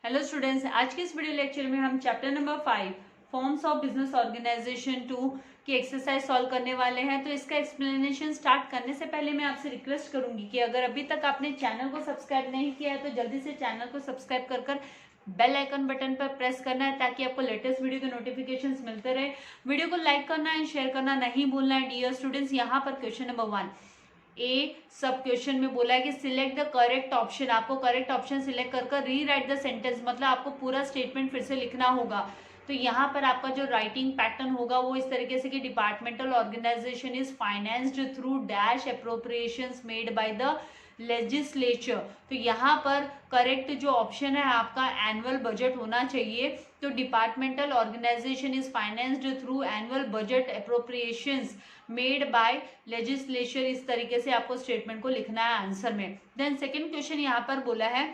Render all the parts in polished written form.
Hello students, आज के इस वीडियो लेक्चर में हम chapter number 5 forms of business organisation 2 की एक्सरसाइज सॉल्व करने वाले हैं। तो इसका एक्सप्लेनेशन स्टार्ट करने से पहले मैं आपसे रिक्वेस्ट करूंगी कि अगर अभी तक आपने चैनल को सब्सक्राइब नहीं किया है तो जल्दी से चैनल को सब्सक्राइब कर बेल आइकन बटन पर प्रेस करना है ताकि आपको लेटेस्ट वीडियो के नोटिफिकेशंस मिलते रहे। वीडियो को लाइक करना एंड शेयर करना नहीं भूलना है। डियर स्टूडेंट्स, यहाँ पर क्वेश्चन नंबर 1 ए सब क्वेश्चन में बोला है कि सिलेक्ट द करेक्ट ऑप्शन। आपको करेक्ट ऑप्शन सिलेक्ट कर री राइट द सेंटेंस, मतलब आपको पूरा स्टेटमेंट फिर से लिखना होगा। तो यहाँ पर आपका जो राइटिंग पैटर्न होगा वो इस तरीके से कि departmental organisation is financed through dash appropriations made by the legislature. तो यहाँ पर करेक्ट जो ऑप्शन है आपका एनुअल बजट होना चाहिए। तो departmental organisation is financed through annual budget appropriations made by legislature, इस तरीके से आपको स्टेटमेंट को लिखना है आंसर में। देन सेकेंड क्वेश्चन यहाँ पर बोला है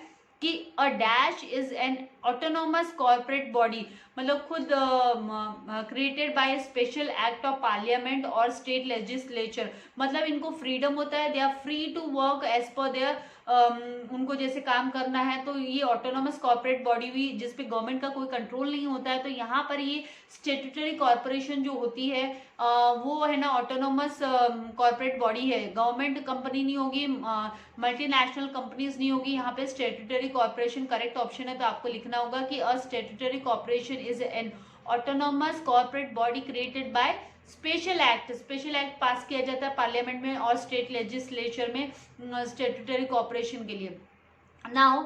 कि a dash is an autonomous corporate body, मतलब खुद created by special act of parliament और स्टेट लेजिस्लेचर, मतलब इनको फ्रीडम होता है, they are free to work as per their, उनको जैसे काम करना है। तो ये ऑटोनोमस कॉर्पोरेट बॉडी हुई जिसपे गवर्नमेंट का कोई कंट्रोल नहीं होता है। तो यहाँ पर ये स्टेट्यूटरी कॉर्पोरेशन जो होती है वो है ना ऑटोनोमस कॉर्पोरेट बॉडी है, गवर्नमेंट कंपनी नहीं होगी, मल्टीनेशनल कंपनीज नहीं होगी। यहाँ पे स्टेट्यूटरी कॉर्पोरेशन करेक्ट ऑप्शन है। तो आपको लिखना होगा कि a statutory corporation is an autonomous corporate body created by special act. Special act pass किया जाता है पार्लियामेंट में और स्टेट लेजिस्लेचर में स्टेट्यूटरी कॉर्पोरेशन के लिए। नाउ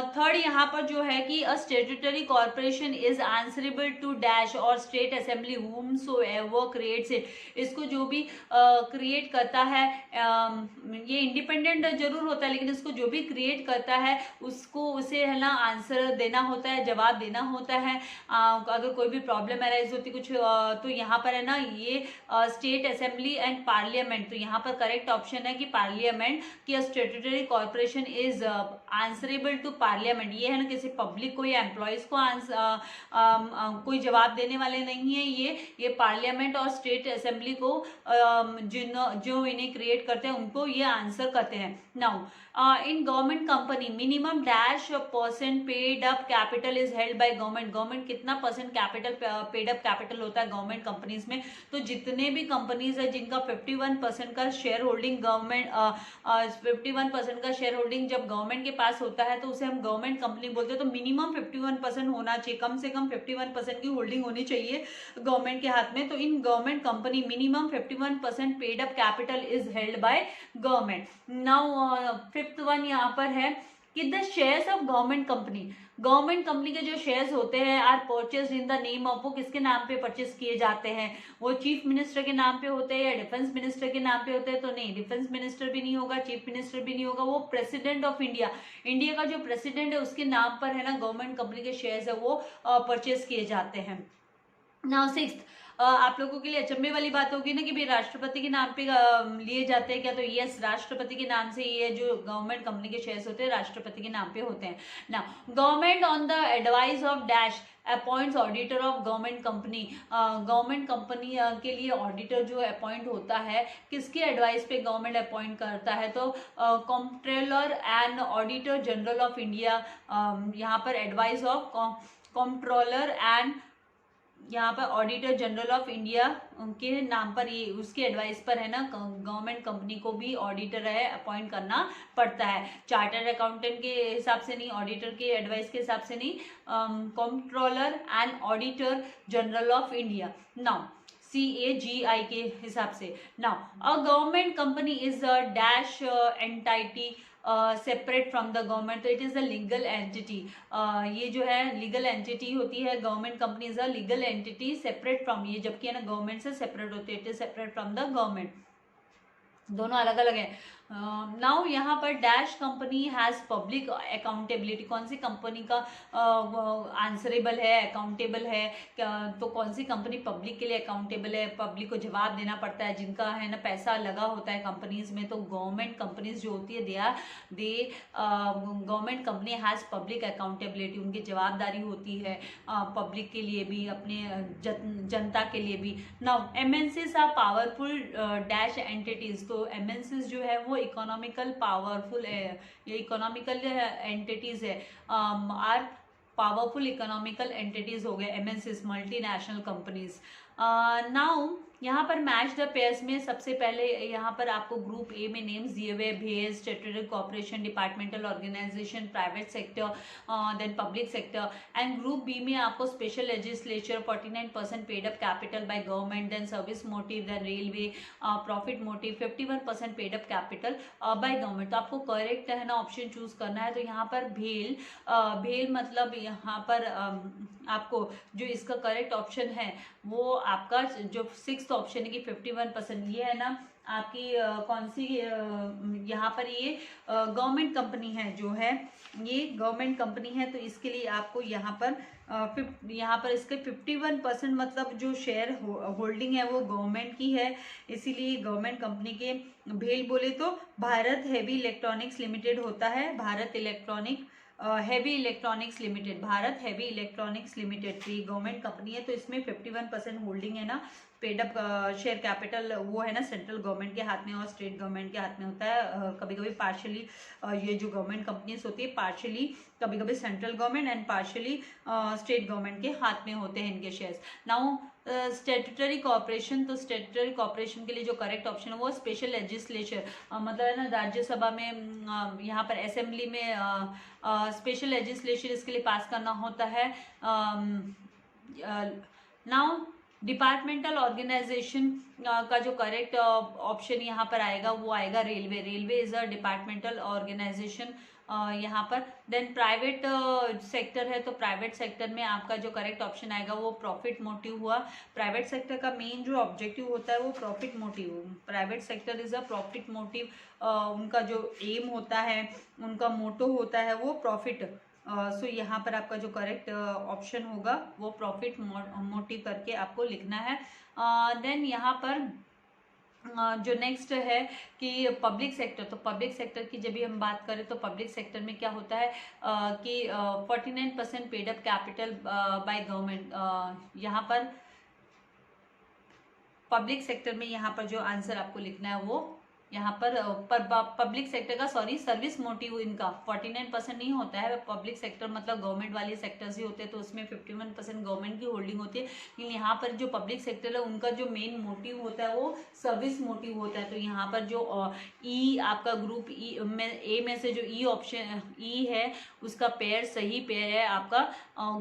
थर्ड यहाँ पर जो है कि a statutory corporation is answerable to dash और स्टेट असेंबली हुम सो एवर क्रिएट्स इट। इसको जो भी क्रिएट करता है, ये इंडिपेंडेंट जरूर होता है लेकिन इसको जो भी क्रिएट करता है उसको उसे है ना आंसर देना होता है, जवाब देना होता है। अगर कोई भी प्रॉब्लम अराइज होती कुछ तो यहाँ पर है ना ये स्टेट असेंबली एंड पार्लियामेंट। तो यहाँ पर करेक्ट ऑप्शन है कि पार्लियामेंट की statutory corporation is answerable to parliament. ये है ना किसी पब्लिक को या एम्प्लॉयज को कोई जवाब देने वाले नहीं है, ये पार्लियामेंट और स्टेट असेंबली को जो इन्हें क्रिएट करते हैं उनको ये आंसर करते हैं। Now in government company minimum dash percent paid up capital is held by government. Government कितना percent capital paid up capital होता है गवर्नमेंट कंपनीज में। तो जितने भी कंपनीज है जिनका 51% का शेयर होल्डिंग गवर्नमेंट 51% का शेयर होल्डिंग जब गवर्नमेंट के पास होता है तो उसे हम गवर्नमेंट कंपनी बोलते हैं। तो मिनिमम 51% होना चाहिए, कम से कम 51% की होल्डिंग होनी चाहिए गवर्नमेंट के हाथ में। तो in government company minimum 51% paid up capital is held by government. Now fifth one यहाँ पर है कि the shares of government company, government company के जो शेयर्स होते हैं are purchase in the name of, वो किसके नाम पे परचेज किए जाते हैं? वो चीफ मिनिस्टर के नाम पे होते हैं या डिफेंस मिनिस्टर के नाम पे होते हैं? तो नहीं, डिफेंस मिनिस्टर भी नहीं होगा, चीफ मिनिस्टर भी नहीं होगा, वो प्रेसिडेंट ऑफ इंडिया, इंडिया का जो प्रेसिडेंट है उसके नाम पर है ना गवर्नमेंट कंपनी के शेयर्स है वो परचेज किए जाते हैं। नाउ सिक्स्थ, आप लोगों के लिए अचंभे वाली बात होगी ना कि भाई राष्ट्रपति के नाम पे लिए जाते हैं क्या? तो यस, राष्ट्रपति के नाम से ये जो गवर्नमेंट कंपनी के शेयर्स होते हैं राष्ट्रपति के नाम पे होते हैं। ना government on the advice of dash appoints auditor of government company. Government company के लिए ऑडिटर जो अपॉइंट होता है किसकी एडवाइस पे गवर्नमेंट अपॉइंट करता है? तो controller and auditor general of India, यहाँ पर एडवाइस ऑफ कंट्रोलर एंड यहाँ पर ऑडिटर जनरल ऑफ इंडिया के नाम पर ये उसकी एडवाइस पर है ना गवर्नमेंट कंपनी को भी ऑडिटर है अपॉइंट करना पड़ता है। चार्टर्ड अकाउंटेंट के हिसाब से नहीं, ऑडिटर के एडवाइस के हिसाब से नहीं, controller and auditor general of India. Now CAGI के हिसाब से। Now a government company is a dash entity separate from the government. तो it is a legal entity, ये जो है लीगल एंटिटी होती है। Government company is a legal entity separate from, ये जबकि है ना गवर्नमेंट से सेपरेट होती है, it is separate from the government, दोनों अलग अलग है। नाउ यहाँ पर dash company has public accountability, कौन सी कंपनी का आंसरेबल है, अकाउंटेबल है? तो कौन सी कंपनी पब्लिक के लिए अकाउंटेबल है, पब्लिक को जवाब देना पड़ता है, जिनका है ना पैसा लगा होता है कंपनीज में? तो गवर्नमेंट कंपनीज जो होती है government company has public accountability, उनकी जवाबदारी होती है पब्लिक के लिए भी, अपने जनता के लिए भी। Now MNCs are powerful dash entities. तो MNCs जो है वो इकोनॉमिकल पावरफुल है, ये इकोनॉमिकल एंटिटीज है, आर पावरफुल इकोनॉमिकल एंटिटीज हो गए, एमएनसीज, मल्टीनेशनल कंपनीज। नाउ यहाँ पर मैच द पेयर्स में सबसे पहले यहाँ पर आपको ग्रुप ए में नेम्स दिए हुए, भेज, statutory corporation, departmental organisation, private sector, then public sector. And group B में आपको special legislature, 49% paid up capital by government, then service motive, then railway, profit motive, 51% paid up capital by government. तो आपको correct है ना option choose करना है। तो यहाँ पर भेल, भेल मतलब यहाँ पर आपको जो इसका करेक्ट ऑप्शन है वो आपका जो 6th ऑप्शन है कि 51%, ये है ना आपकी कौन सी यहाँ पर ये गवर्नमेंट कंपनी है, जो है ये गवर्नमेंट कंपनी है। तो इसके लिए आपको यहाँ पर इसके 51% मतलब जो शेयर होल्डिंग है वो गवर्नमेंट की है, इसीलिए गवर्नमेंट कंपनी के भेल बोले तो भारत हेवी इलेक्ट्रॉनिक्स लिमिटेड होता है, Bharat heavy electronics limited, Bharat heavy electronics limited की गवर्नमेंट कंपनी है। तो इसमें 51% होल्डिंग है ना, पेड अप शेयर कैपिटल वो है ना सेंट्रल गवर्नमेंट के हाथ में और स्टेट गवर्नमेंट के हाथ में होता है। कभी कभी पार्शली ये जो गवर्नमेंट कंपनीज होती है पार्शली कभी कभी central government and partially state government के हाथ में होते हैं इनके शेयर्स। नाउ स्टैट्यूटरी कॉर्पोरेशन, तो स्टैट्यूटरी कॉर्पोरेशन के लिए जो करेक्ट ऑप्शन है वो स्पेशल लेजिस्लेचर, मतलब है ना राज्यसभा में यहाँ पर असेंबली में स्पेशल लेजिस्लेचर इसके लिए पास करना होता है। नाउ डिपार्टमेंटल ऑर्गेनाइजेशन का जो करेक्ट ऑप्शन यहाँ पर आएगा वो आएगा railway, railway is a departmental organisation यहाँ पर। देन प्राइवेट सेक्टर है, तो प्राइवेट सेक्टर में आपका जो करेक्ट ऑप्शन आएगा वो प्रॉफिट मोटिव हुआ। प्राइवेट सेक्टर का मेन जो ऑब्जेक्टिव होता है वो profit motive, private sector is a profit motive, उनका जो एम होता है, उनका मोटो होता है वो प्रॉफिट। सो यहाँ पर आपका जो करेक्ट ऑप्शन होगा वो प्रॉफिट मोटिव करके आपको लिखना है। देन यहाँ पर जो नेक्स्ट है कि पब्लिक सेक्टर, तो पब्लिक सेक्टर की जब भी हम बात करें तो पब्लिक सेक्टर में क्या होता है कि 49% paid up capital by government. यहाँ पर पब्लिक सेक्टर में यहाँ पर जो आंसर आपको लिखना है वो यहाँ पर पब्लिक सेक्टर का सर्विस मोटिव इनका 49% नहीं होता है। पब्लिक सेक्टर मतलब गवर्नमेंट वाले सेक्टर्स ही होते हैं, तो उसमें 51% गवर्नमेंट की होल्डिंग होती है। लेकिन यहाँ पर जो पब्लिक सेक्टर है उनका जो मेन मोटिव होता है वो सर्विस मोटिव होता है। तो यहाँ पर जो ई आपका ग्रुप ई में ए में से जो ई ऑप्शन ई है उसका पेयर सही पेयर है आपका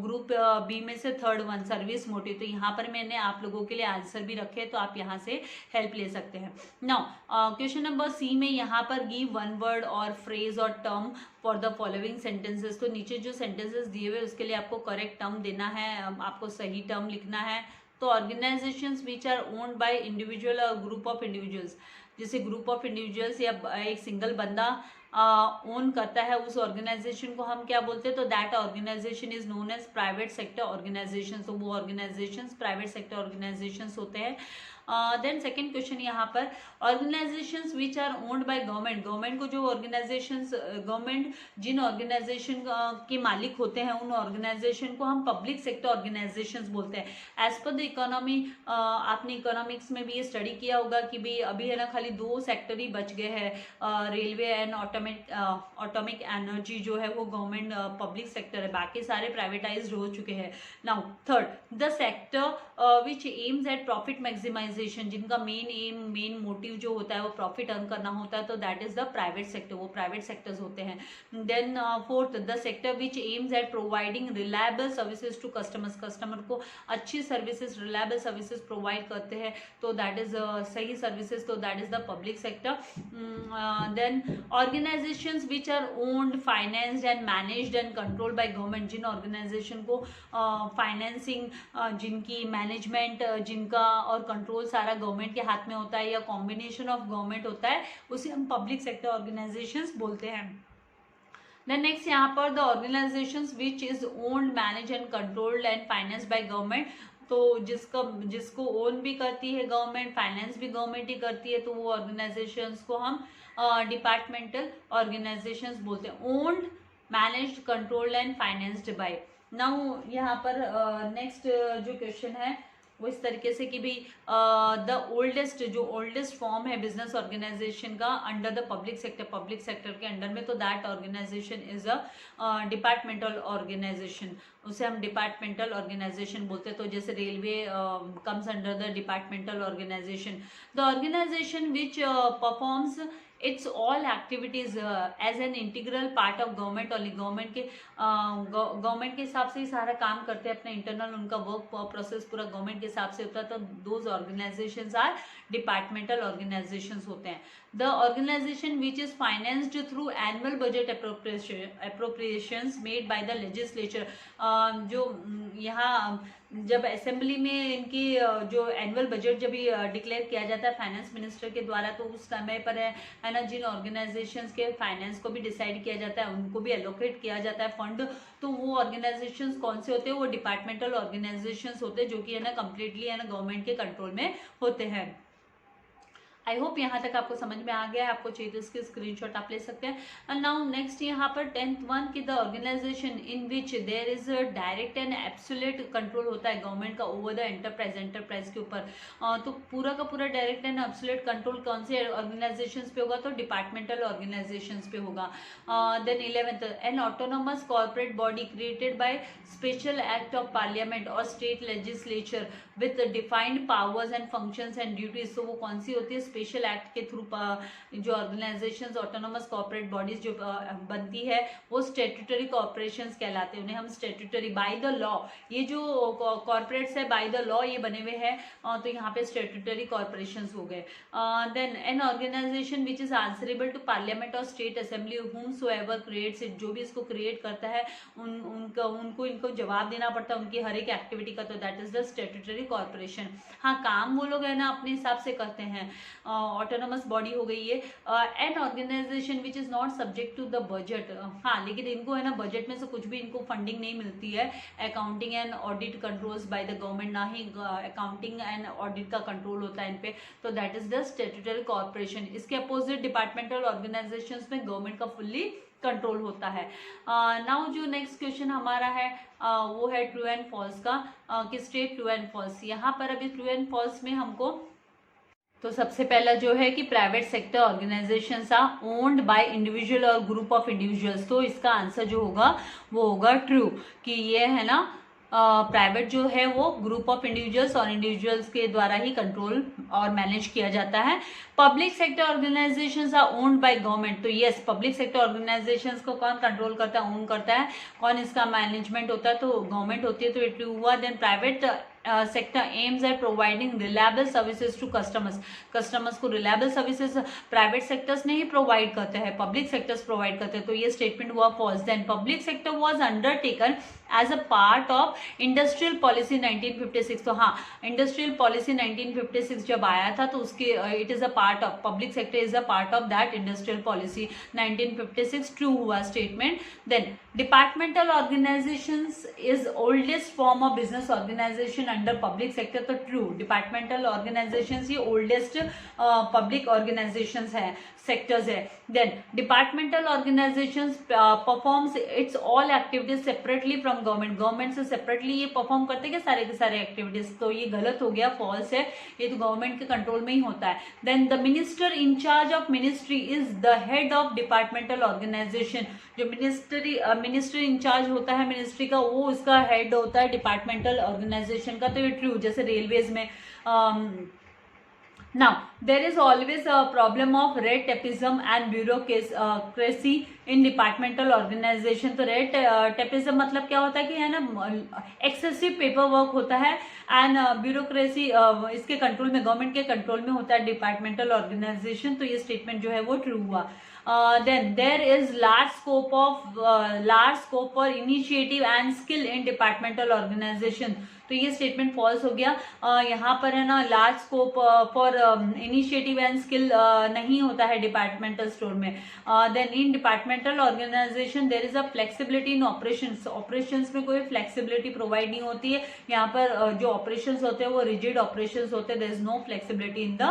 ग्रुप बी में से थर्ड वन सर्विस मोटिव। तो यहाँ पर मैंने आप लोगों के लिए आंसर भी रखे, तो आप यहाँ से हेल्प ले सकते हैं। नाउ क्वेश्चन नंबर सी में यहाँ पर गिव वन वर्ड और फ्रेज और term for the following sentences. तो नीचे जो सेंटेंसेस दिए हुए उसके लिए आपको करेक्ट टर्म देना है, आपको सही टर्म लिखना है। तो organisations which are owned by individual और ग्रुप ऑफ इंडिविजुअल्स, जैसे ग्रुप ऑफ इंडिविजुअल्स या एक सिंगल बंदा ओन करता है उस ऑर्गेनाइजेशन को हम क्या बोलते हैं, तो that organisation is known as private sector organisation. तो वो ऑर्गेनाइजेशंस प्राइवेट सेक्टर ऑर्गेनाइजेशंस होते हैं। देन सेकेंड क्वेश्चन यहाँ पर organisations which are owned by government, government को जो ऑर्गेनाइजेशंस गवर्नमेंट जिन ऑर्गेनाइजेशन के मालिक होते हैं उन ऑर्गेनाइजेशन को हम पब्लिक सेक्टर ऑर्गेनाइजेशंस बोलते हैं। एज पर द इकोनॉमी, आपने इकोनॉमिक्स में भी ये स्टडी किया होगा कि भाई अभी है ना खाली 2 सेक्टर ही बच गए हैं, रेलवे एंड ऑटोमिक एनर्जी जो है वो गवर्नमेंट पब्लिक सेक्टर है, बाकी सारे प्राइवेटाइज्ड हो चुके हैं। Now third the sector which aims at profit maximise, जिनका मेन एम मेन मोटिव जो होता है वो प्रॉफिट अर्न करना होता है, तो that is the private sector, वो प्राइवेट सेक्टर्स होते हैं। Then fourth the sector which aims at providing reliable services to customers, customer को अच्छी सर्विसेज रिलायबल सर्विसेज प्रोवाइड करते हैं, तो दैट इज सही सर्विसेज, तो that is the public sector. Then organisations which are owned financed and managed and controlled by government, जिन organisation को financing जिनकी मैनेजमेंट जिनका और कंट्रोल सारा गवर्नमेंट के हाथ में होता है या कॉम्बिनेशन ऑफ गवर्नमेंट होता है, उसे हम पब्लिक सेक्टर ऑर्गेनाइजेशंस बोलते हैं। देन नेक्स्ट यहाँ पर the organisations which is owned manage and controlled and finance by government, तो जिसको ओन भी करती है गवर्नमेंट, फाइनेंस भी गवर्नमेंट ही करती है, तो वो ऑर्गेनाइजेशंस को हम डिपार्टमेंटल ऑर्गेनाइजेशंस बोलते हैं। Owned managed controlled and financed bye. Now यहाँ पर नेक्स्ट जो क्वेश्चन है वो इस तरीके से कि भाई जो ओल्डेस्ट फॉर्म है बिजनेस ऑर्गेनाइजेशन का अंडर द पब्लिक सेक्टर के अंडर में, तो that organisation is a departmental organisation, उसे हम डिपार्टमेंटल ऑर्गेनाइजेशन बोलते हैं। तो जैसे railway comes under the departmental organisation, the organisation which performs its all activities as an integral part of government only, government के हिसाब से ही सारा काम करते हैं, अपना इंटरनल उनका वर्क प्रोसेस पूरा गवर्नमेंट के हिसाब से होता है, तो those organisations are departmental organisations होते हैं। The organisation which is financed through annual budget appropriations made by the legislature, जो यहाँ जब असेंबली में इनकी जो एनुअल बजट जब डिक्लेयर किया जाता है फाइनेंस मिनिस्टर के द्वारा, तो उस समय पर है ना जिन ऑर्गेनाइजेशंस के फाइनेंस को भी डिसाइड किया जाता है, उनको भी एलोकेट किया जाता है फंड, तो वो ऑर्गेनाइजेशंस कौन से होते हैं, वो डिपार्टमेंटल ऑर्गेनाइजेशंस होते हैं, जो कि है ना कंप्लीटली है ना गवर्नमेंट के कंट्रोल में होते हैं। आई होप यहाँ तक आपको समझ में आ गया है, आपको चाहिए तो इसके स्क्रीनशॉट आप ले सकते हैं। एंड नाउ नेक्स्ट यहाँ पर 10th वन की the organisation in which there is direct and absolute control होता है गवर्नमेंट का ओवर द एंटरप्राइज के ऊपर, तो पूरा का पूरा डायरेक्ट एंड एब्सोल्यूट कंट्रोल कौन से ऑर्गेनाइजेशंस पे होगा, तो डिपार्टमेंटल ऑर्गेनाइजेशंस पे होगा। Then 11th an autonomous corporate body created by special act of parliament और state legislature with defined powers and functions and duties, तो वो कौन सी होती है, स्पेशल एक्ट के थ्रू जो ऑर्गेनाइजेशंस ऑटोनोमस कॉर्पोरेट बॉडीज जो बनती है वो स्टैट्यूटरी कॉर्पोरेशंस कहलाते हैं, उन्हें हम स्टैट्यूटरी बाय द लॉ, ये जो कॉर्पोरेट्स है बाय द लॉ ये बने हुए हैं, तो यहाँ पे स्टैट्यूटरी कॉर्पोरेशंस हो गए। Then an organisation which is answerable to parliament और state assembly whomsoever creates it, जो भी इसको क्रिएट करता है उनको इनको जवाब देना पड़ता है उनकी हर एक एक्टिविटी का, तो that is the statutory corporation. हाँ, काम वो लोग है ना अपने हिसाब से करते हैं, ऑटोनोमस बॉडी हो गई है। An organisation which is not subject to the budget, हाँ लेकिन इनको है ना बजट में से कुछ भी इनको फंडिंग नहीं मिलती है, accounting and audit controls by the government, ना ही अकाउंटिंग एंड ऑडिट का कंट्रोल होता है इन पे, तो that is the statutory corporation. इसके अपोजिट डिपार्टमेंटल ऑर्गेनाइजेशंस में गवर्नमेंट का फुल्ली कंट्रोल होता है। नाउ जो नेक्स्ट क्वेश्चन हमारा है वो है ट्रू एंड फॉल्स का, कि स्टेट ट्रू एंड फॉल्स। यहाँ पर अभी ट्रू एंड फॉल्स में हमको तो सबसे पहला जो है कि private sector organisations are owned by individual और ग्रुप ऑफ इंडिविजुअल्स, तो इसका आंसर जो होगा वो होगा ट्रू, कि ये है ना प्राइवेट जो है वो ग्रुप ऑफ इंडिविजुअल्स और इंडिविजुअल्स के द्वारा ही कंट्रोल और मैनेज किया जाता है। Public sector organisations are owned by government, तो यस पब्लिक सेक्टर ऑर्गेनाइजेशंस को कौन कंट्रोल करता है, ओन करता है, कौन इसका मैनेजमेंट होता है, तो गवर्नमेंट होती है, तो ये ट्रू हुआ। Then private sector aims at providing reliable services to customers को रिलायबल सर्विसेज प्राइवेट सेक्टर्स ने ही प्रोवाइड करते हैं, पब्लिक सेक्टर्स प्रोवाइड करते हैं, तो ये स्टेटमेंट हुआ false. Then public sector was undertaken as a part of industrial policy 1956, तो हाँ इंडस्ट्रियल पॉलिसी 1956 जब आया था तो उसके it is a part of public sector is a part of that industrial policy 1956, true हुआ statement. Then departmental organisations is oldest form of business organisation under public sector, तो true, departmental organisations ये oldest public organisations है, sectors है। Then departmental organisations performs its all activities separately from government से separately ये perform करते हैं सारे के सारे एक्टिविटीज, तो ये गलत हो गया, फॉल्स है, ये तो गवर्नमेंट के कंट्रोल में ही होता है। Then the minister incharge of ministry is the head of departmental organisation, जो मिनिस्टर इंचार्ज होता है मिनिस्ट्री का वो उसका हेड होता है डिपार्टमेंटल ऑर्गेनाइजेशन का, तो ये ट्रू, जैसे रेलवेज में। Now, there is always a problem of red tapeism and bureaucracy in departmental organization. तो रेड टेपिज्म मतलब क्या होता है कि है ना एक्सेसिव पेपर वर्क होता है एंड ब्यूरोक्रेसी इसके कंट्रोल में, गवर्नमेंट के कंट्रोल में होता है डिपार्टमेंटल ऑर्गेनाइजेशन, तो ये स्टेटमेंट जो है वो ट्रू हुआ। Then there is large scope for initiative and skill in departmental organization, तो ये स्टेटमेंट फॉल्स हो गया। यहाँ पर है ना large scope for initiative and skill नहीं होता है डिपार्टमेंटल स्टोर में। Then in departmental organisation there is a flexibility in operations में कोई फ्लेक्सिबिलिटी प्रोवाइड नहीं होती है, यहाँ पर जो ऑपरेशंस होते हैं वो रिजिड ऑपरेशंस होते हैं, there is no flexibility in the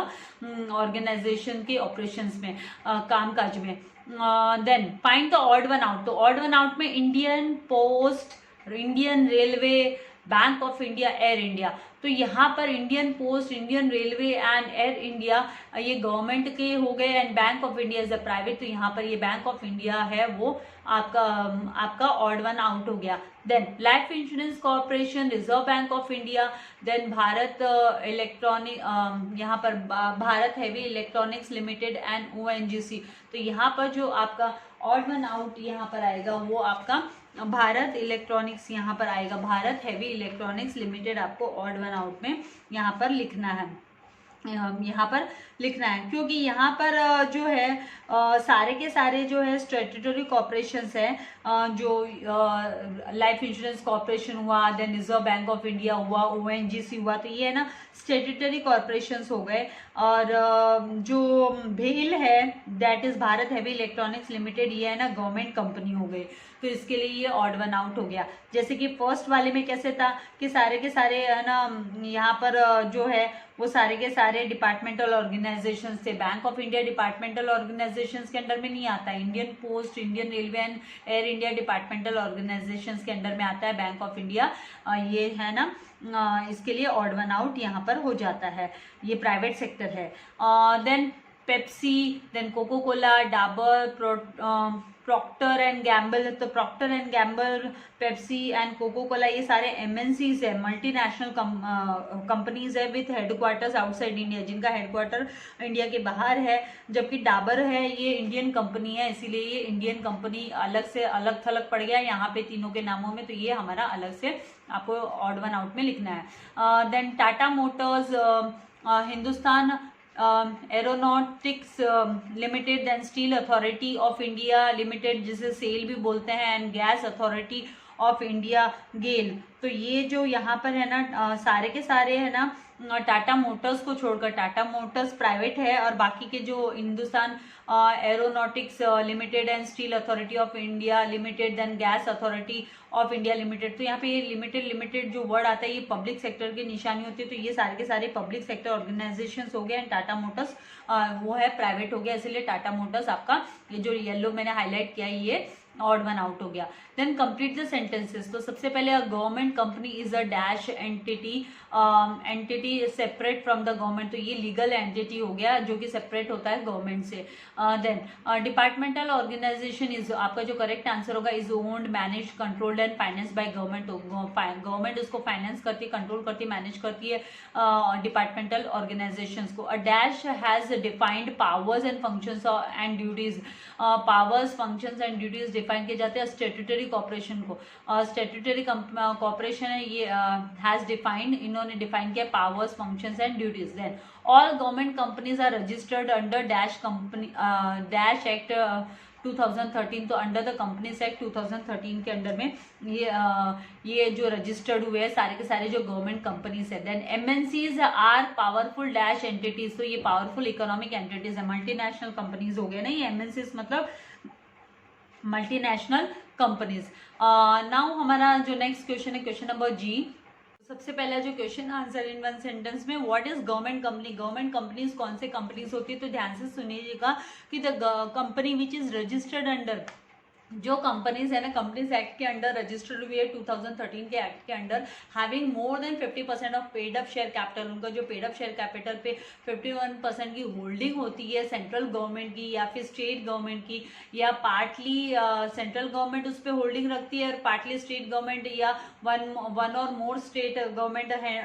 organisation के ऑपरेशंस में, कामकाज में। Then find the odd one out, तो ऑड वन आउट में Indian Post, Indian Railway, Bank of India, Air India. तो यहाँ पर Indian Post, Indian Railway and Air India ये गवर्नमेंट के हो गए and Bank of India is a private. तो यहाँ पर ये बैंक ऑफ इंडिया है वो आपका ऑड वन आउट हो गया। Then Life Insurance Corporation, Reserve Bank of India, then Bharat Electronic, यहाँ पर Bharat Heavy Electronics Limited and ONGC। तो यहाँ पर जो आपका ऑड वन आउट यहाँ पर आएगा वो आपका भारत इलेक्ट्रॉनिक्स यहाँ पर आएगा, भारत हैवी इलेक्ट्रॉनिक्स लिमिटेड आपको ऑड वन आउट में यहाँ पर लिखना है, यहाँ पर लिखना है, क्योंकि यहाँ पर जो है सारे के सारे जो है स्टैट्यूटरी कॉर्पोरेशंस हैं, जो लाइफ इंश्योरेंस कॉर्पोरेशन हुआ, then Reserve Bank of India हुआ, ONGC हुआ, तो ये है ना स्टैट्यूटरी कॉर्पोरेशंस हो गए। और जो भेल है that is Bharat Heavy Electronics limited, ये है ना गवर्नमेंट कंपनी हो गई, तो इसके लिए ये ऑड वन आउट हो गया। जैसे कि फर्स्ट वाले में कैसे था कि सारे के सारे है ना यहाँ पर जो है वो सारे के सारे डिपार्टमेंटल ऑर्गेनाइजेशंस थे। Bank of India departmental organisations के अंडर में नहीं आता है, Indian Post, Indian Railway and Air India departmental organisations के अंडर में आता है बैंक ऑफ इंडिया, ये है ना इसके लिए ऑड वन आउट यहाँ पर हो जाता है, ये प्राइवेट सेक्टर है। Then Pepsi, then Coca Cola, Dabur, Procter and Gamble, तो Procter and Gamble, Pepsi and Coca Cola ये सारे MNCs है, मल्टीनेशनल कंपनीज है विथ हेडक्वार्टर्स आउटसाइड इंडिया, जिनका हेडक्वार्टर इंडिया के बाहर है। जबकि डाबर है ये इंडियन कंपनी है, इसीलिए ये इंडियन कंपनी अलग से अलग थलग पड़ गया यहाँ पे तीनों के नामों में, तो ये हमारा अलग से आपको ऑड वन आउट में लिखना है। Then Tata Motors, Hindustan Aeronautics Limited, then Steel Authority of India Limited जिसे सेल भी बोलते हैं, and Gas Authority of India GAIL. तो ये जो यहाँ पर है ना सारे के सारे है ना टाटा मोटर्स को छोड़कर, टाटा मोटर्स प्राइवेट है और बाकी के जो Hindustan Aeronautics Limited and Steel Authority of India Limited, then Gas Authority of India Limited, तो यहाँ पे ये लिमिटेड जो वर्ड आता है ये पब्लिक सेक्टर की निशानी होती है, तो ये सारे के सारे पब्लिक सेक्टर ऑर्गेनाइजेशंस हो गए एंड टाटा मोटर्स वो है प्राइवेट हो गया, इसलिए टाटा मोटर्स आपका ये जो येलो मैंने हाईलाइट किया ये ऑड वन आउट हो गया। Then complete the sentences. तो सबसे पहले a government company is a dash entity separate from the government, तो ये लीगल एंटिटी हो गया जो कि सेपरेट होता है गवर्नमेंट से। देन डिपार्टमेंटल ऑर्गेनाइजेशन इज, आपका जो करेक्ट आंसर होगा, is owned, manage, controlled and finance by government. Government उसको फाइनेंस करती है, कंट्रोल करती है, मैनेज करती है डिपार्टमेंटल ऑर्गेनाइजेशंस को। A dash has defined powers and functions and duties, powers, functions and duties define किए जाते हैं स्टैट्यूटरी कॉर्पोरेशन को। स्टैट्यूटरी कॉर्पोरेशन है ये हैज डिफाइंड, इन्होंने डिफाइन किया powers, functions and duties. Then all government companies are registered under dash company dash act 2013, तो under the companies act 2013 के अंडर में ये जो रजिस्टर्ड हुए हैं सारे के सारे जो गवर्नमेंट कंपनीज है। Then MNCs are powerful dash entities, तो ये पावरफुल इकोनॉमिक एंटिटीज है, मल्टीनेशनल कंपनीज हो गए ना ये MNCs, मतलब मल्टीनेशनल कंपनीज। नाउ हमारा जो नेक्स्ट क्वेश्चन है क्वेश्चन नंबर G। सबसे पहला जो question answer in one sentence में, what is government company. Government companies कौन से कंपनीज होती है, तो ध्यान से सुनिएगा कि the company which is registered under, जो कंपनीज है ना कंपनीज एक्ट के अंडर रजिस्टर्ड हुई है 2013 के एक्ट के under, having more than 50% of paid up share capital, उनका जो पेड अप शेयर कैपिटल पे 51% की होल्डिंग होती है सेंट्रल गवर्नमेंट की या फिर स्टेट गवर्नमेंट की, या पार्टली सेंट्रल गवर्नमेंट उस पर होल्डिंग रखती है और पार्टली स्टेट गवर्नमेंट या वन और मोर स्टेट गवर्नमेंट है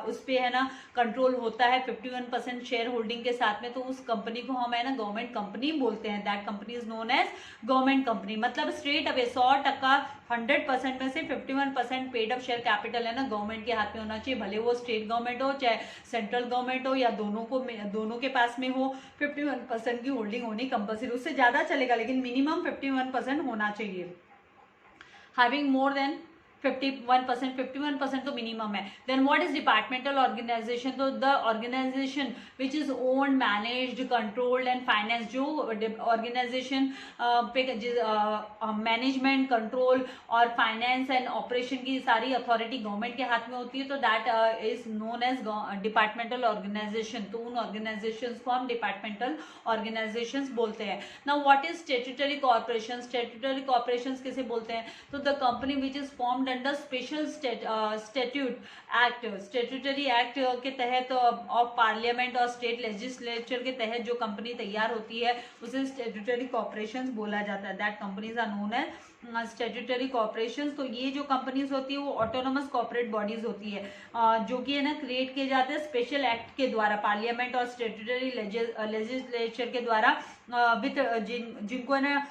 उस पर है ना कंट्रोल होता है 51% शेयर होल्डिंग के साथ में, तो उस कंपनी को हम है ना गवर्नमेंट कंपनी बोलते हैं। That company is known as government company. मतलब स्ट्रेट अवे 100% 100% में से 51% पेड अप शेयर कैपिटल है ना गवर्नमेंट के हाथ में होना चाहिए, भले वो स्टेट गवर्नमेंट हो चाहे सेंट्रल गवर्नमेंट हो या दोनों के पास में हो, 51% की होल्डिंग होनी कंपल्सरी, उससे ज्यादा चलेगा लेकिन मिनिमम 51% होना चाहिए। हैविंग मोर देन 51% तो मिनिमम है। Then what is departmental organisation, तो the organisation which is owned, managed, controlled and finance, जो ऑर्गेनाइजेशन पे मैनेजमेंट, कंट्रोल और फाइनेंस एंड ऑपरेशन की सारी अथॉरिटी गवर्नमेंट के हाथ में होती है, तो that is known as departmental organisation. तो उन ऑर्गेनाइजेशंस को हम डिपार्टमेंटल ऑर्गेनाइजेशंस बोलते हैं। Now what is statutory corporation, statutory corporations किसे बोलते हैं, तो the company which is formed under special statute act, statutory act के तहत ऑफ पार्लियामेंट और स्टेट लेजिस्लेचर के तहत जो कंपनी तैयार होती है उसे स्टैट्यूटरी कॉर्पोरेशंस बोला जाता है। That companies are known as statutory corporations. तो ये जो कंपनीज होती है वो ऑटोनोमस कॉर्पोरेट बॉडीज होती है, जो कि है ना क्रिएट किए जाते हैं स्पेशल एक्ट के द्वारा, पार्लियामेंट और स्टैट्यूटरी लेजिस्लेचर के द्वारा, विद जिनको है ना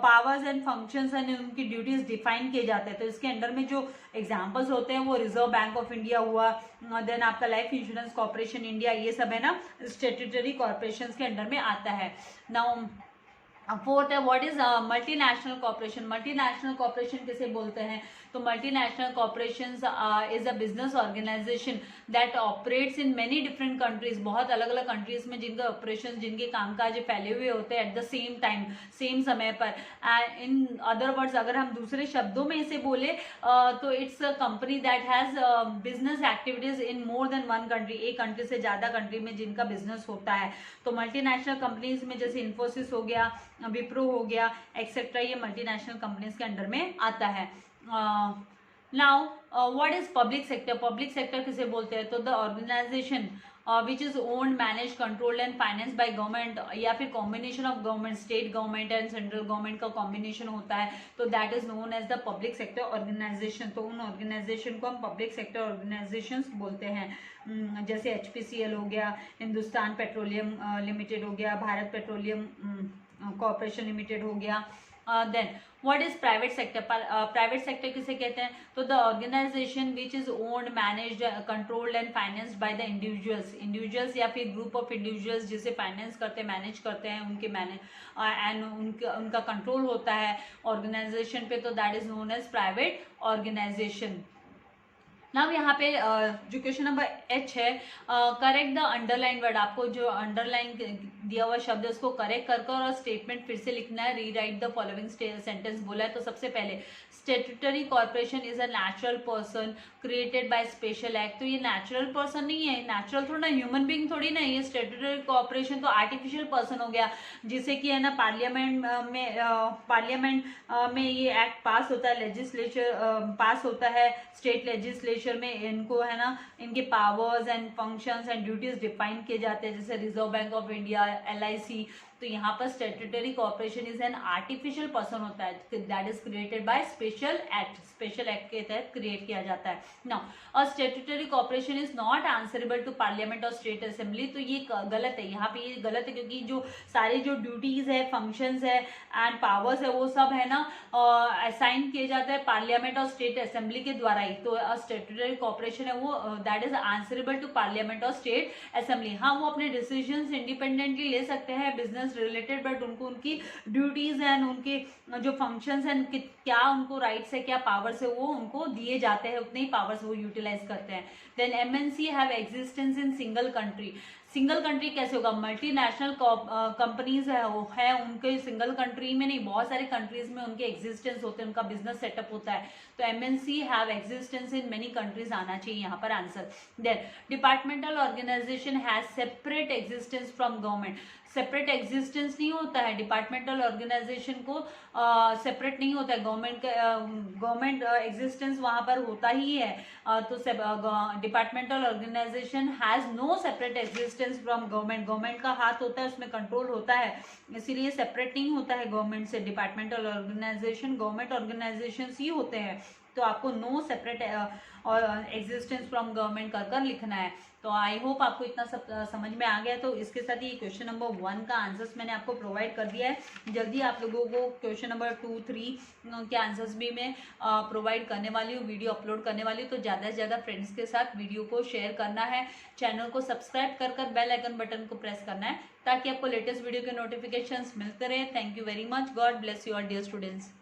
पावर्स एंड फंक्शंस एंड उनकी ड्यूटीज डिफाइन किए जाते हैं। तो इसके अंडर में जो एग्जांपल्स होते हैं वो रिजर्व बैंक ऑफ इंडिया हुआ, देन आपका लाइफ इंश्योरेंस कॉर्पोरेशन इंडिया, ये सब है ना स्टैट्यूटरी कॉर्पोरेशंस के अंडर में आता है। नाउ फोर्थ है what is multinational corporation. Multinational corporation किसे बोलते हैं? तो multinational corporations is a business organisation that operates in many different countries, बहुत अलग अलग कंट्रीज में जिनके ऑपरेशन, जिनके कामकाज फैले हुए होते हैं at the same time, same समय पर। इन अदर वर्ड्स अगर हम दूसरे शब्दों में इसे बोले तो it's a company that has business activities in more than one country, एक कंट्री से ज्यादा कंट्री में जिनका बिजनेस होता है। तो मल्टीनेशनल कंपनीज में जैसे इन्फोसिस हो गया, विप्रो हो गया, एक्सेट्रा, ये मल्टीनेशनल कंपनीज के अंडर में आता है। Now what is public sector. Public sector किसे बोलते हैं? तो the organisation which is owned, manage, controlled and finance by government, या फिर combination of government, state government and central government का कॉम्बिनेशन होता है, तो that is known as the public sector organisation. तो उन ऑर्गेनाइजेशन को हम पब्लिक सेक्टर ऑर्गेनाइजेशन बोलते हैं। जैसे HPCL हो गया, हिंदुस्तान पेट्रोलियम लिमिटेड हो गया, भारत पेट्रोलियम कॉर्पोरेशन लिमिटेड हो गया। Then what is private sector. Private sector किसे कहते हैं? तो the organisation which is owned, managed, controlled and financed by the individuals या फिर ग्रुप ऑफ इंडिविजुअल्स जिसे फाइनेंस करते हैं, मैनेज करते हैं, उनके एंड उनका कंट्रोल होता है ऑर्गेनाइजेशन पे, तो that is known as private organisation. Now यहाँ पे जो क्वेश्चन नंबर H है, करेक्ट द अंडरलाइन वर्ड। आपको जो अंडरलाइन दिया हुआ शब्द है उसको करेक्ट कर और स्टेटमेंट फिर से लिखना है। रीराइट द फॉलोइंग सेंटेंस बोला है। तो सबसे पहले statutory corporation is a natural person created by special act. तो ये नेचुरल पर्सन नहीं है, नेचुरल थोड़ा ना, ह्यूमन बीइंग थोड़ी ना, ये स्टैट्यूटरी कॉर्पोरेशन तो आर्टिफिशियल पर्सन हो गया, जिसे कि है ना पार्लियामेंट में ये एक्ट पास होता है, लेजिस्लेचर पास होता है, स्टेट लेजिस्लेचर में इनको है ना इनके powers and functions and duties define किए जाते हैं, जैसे Reserve Bank of India, LIC। तो यहाँ पर statutory corporation is an artificial person होता है, that is created by special act, special act के तहत क्रिएट किया जाता है। Now a statutory corporation is not answerable to parliament और स्टेट असेंबली। तो ये गलत है, यहाँ पे ये गलत है, क्योंकि जो सारी जो ड्यूटीज है, फंक्शंस है एंड पावर्स है, वो सब है ना असाइन किए जाते हैं पार्लियामेंट और स्टेट असेंबली के द्वारा ही। तो स्टैट्यूटरी कॉर्पोरेशन है वो that is answerable to parliament और स्टेट असेंबली। हाँ, वो अपने डिसीजंस इंडिपेंडेंटली ले सकते हैं बिजनेस रिलेटेड, बट उनको उनकी ड्यूटीज एंड उनके जो फंक्शंस एंड क्या उनको राइट्स है, क्या पावर्स है, वो उनको दिए जाते हैं, उतने ही पावर्स वो यूटिलाइज करते हैं। Then MNC have existence in single country. Single country कैसे होगा? मल्टीनेशनल कंपनीज है उनके सिंगल कंट्री में नहीं, बहुत सारे कंट्रीज में उनके एग्जिस्टेंस होते हैं, उनका बिजनेस सेटअप होता है। तो MNC have existence in many countries आना चाहिए यहाँ पर answer. Then departmental organisation has separate existence from government. Separate existence नहीं होता है, डिपार्टमेंटल ऑर्गेनाइजेशन को सेपरेट नहीं होता है, गवर्नमेंट एग्जिस्टेंस वहां पर होता ही है। तो departmental organisation has no separate existence from government. Government का हाथ होता है, उसमें कंट्रोल होता है, इसीलिए सेपरेट नहीं होता है गवर्नमेंट से। डिपार्टमेंटल ऑर्गेनाइजेशन गवर्नमेंट ऑर्गेनाइजेशन ही होते हैं। तो आपको no separate existence from government कर लिखना है। तो आई होप आपको इतना सब समझ में आ गया। तो इसके साथ ही क्वेश्चन नंबर 1 का आंसर्स मैंने आपको प्रोवाइड कर दिया है। जल्दी आप लोगों को क्वेश्चन नंबर 2, 3 के आंसर्स भी मैं प्रोवाइड करने वाली हूँ, वीडियो अपलोड करने वाली हूँ। तो ज़्यादा से ज़्यादा फ्रेंड्स के साथ वीडियो को शेयर करना है, चैनल को सब्सक्राइब कर बेल आइकन बटन को प्रेस करना है, ताकि आपको लेटेस्ट वीडियो के नोटिफिकेशंस मिलते रहे। Thank you very much. God bless you all dear students.